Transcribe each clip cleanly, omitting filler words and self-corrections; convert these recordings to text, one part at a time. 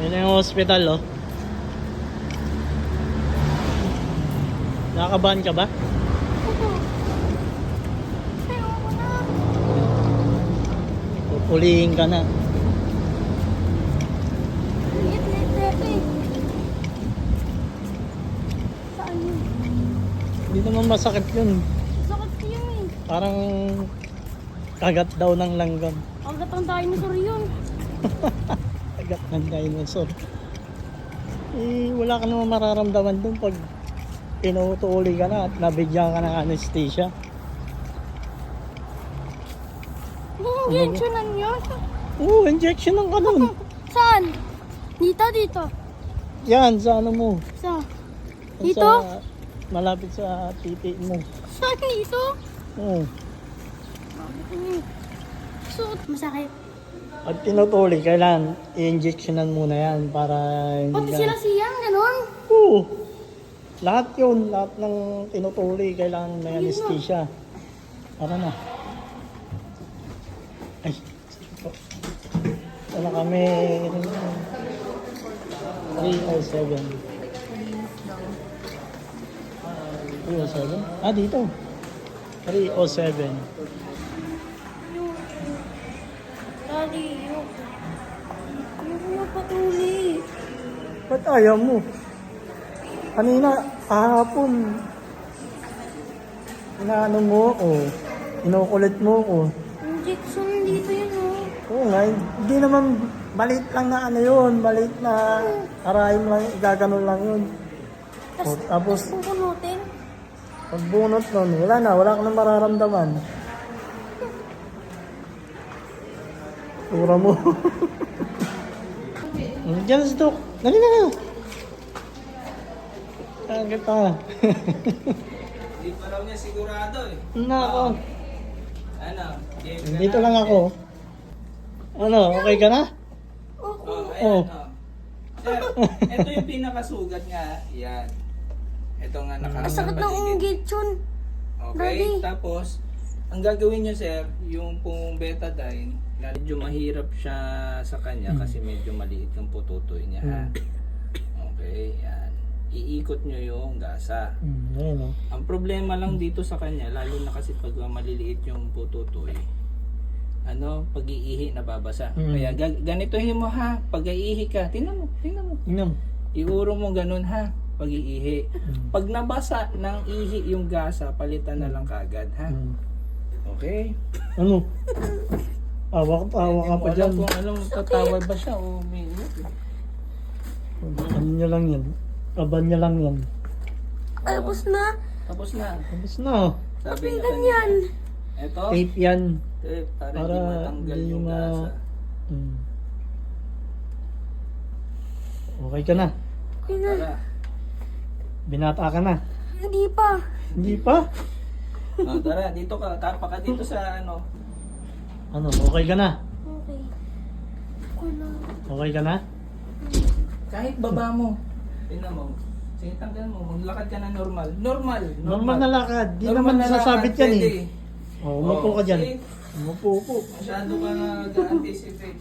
Yun na yung hospital, oh. Nakakabahan ka ba? Pupulihin ka na. Saan yun? Hindi naman masakit yun. Sakit yun eh. Parang kagat daw ng langgam. Agad ang dinosaur yun. Kagat ng dinosaur. Eh, wala ka naman mararamdaman dun pag pinutuuli ka na at nabigyan ka ng anesthesia. Injectionan yun. Oo, injection ng kanon. Saan? Dito. Yan, sa ano mo. Sa? Sa- Dito? malapit sa titi mo. Saan dito? Oo. Suot. Masakit. Pag tinutuli, kailangan i-injectionan muna yan para Pati hindi sila siyang, gano'n? Oo. Lahat yun, lahat ng tinutuli, kailangan may anesthesia. Para na. Ay, ito. Wala kami. 307. 307? Ah, dito. 307. Daddy, yung patuli. Ba't ayaw mo? Kanina, kahapon. Inaano mo ako. Inukulit mo ako. Injection dito yun, oh. Oo nga, hindi naman maliit lang na ano yun. Maliit na arayim lang, gaganon lang yun. O, tapos, Pupunutin. pagbunot nun, wala ka nang mararamdaman. Tura mo. Diyan sa dok. Dali na. Saan kita? Hindi pa raw niya sigurado eh. Nako. Ano? Game ka Dito na? lang ako. Ano, okay ka na? Oh, Oh. ayan, oh. Sir, ito yung pinakasugat nga. Yan. Ito nga Ang sakit ng injection. Okay, Daddy. tapos, ang gagawin nyo sir, yung pong betadine, medyo mahirap siya sa kanya kasi medyo maliit yung pututoy niya. Ha? Okay, yan. Iikot nyo yung gasa. Ayun o. Ang problema lang dito sa kanya, lalo na kasi pag maliliit yung pututoy, pag-iihi nababasa. Kaya ganitohin mo ha, pag-iihi ka, tingnan mo. Inom. Iuro mo ganun ha, pag-iihi. Pag nabasa ng ihi yung gasa, palitan na lang kagad ha. Okay? Ano? Awa ka pa dyan. Kung anong tatawag ba siya o umiinit. Ano niya lang yan? Kaban niya lang yan. Tapos na. Tapos na. Tapos na. Sabi niya Ganyan. Ito, Tape yan. tape, para Para hindi matanggal hindi yung gasa. Okay ka na. Tara. Binata ka na. Hindi pa. Hindi pa? Tara, dito ka. Tapa ka dito sa ano. Ano, okay ka na? Okay. Wala. Okay ka na? Kahit baba mo. Tingnan mo. Sige, tanggal mo. Maglakad ka na normal. Normal na lakad. Di Normal naman na sasabit lakad, yan eh. pwede. Oh, umupo ka dyan. see? Umupo. Masyado ka nag-anticipate.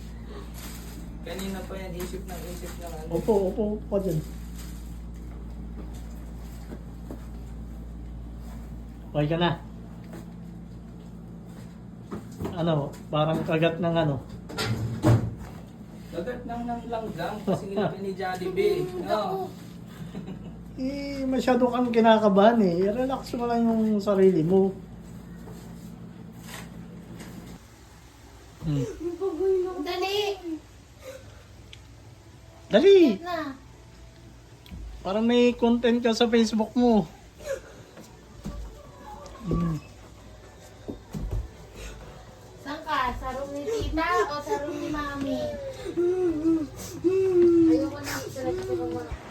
Kanina pa yan, isip ng ano. Upo ka dyan. Okay ka na? Ano, parang kagat ng ano. Dagat ng langgam kasi nilapin ni Jollibee. No. Eh, masyado kang kinakabahan eh. I-relax mo lang yung sarili mo. Dali. Dali! Na. Para may content ka sa Facebook mo. Saan ka? Sa room ni tita o sa room ni mami? Ayoko na. Sarap ko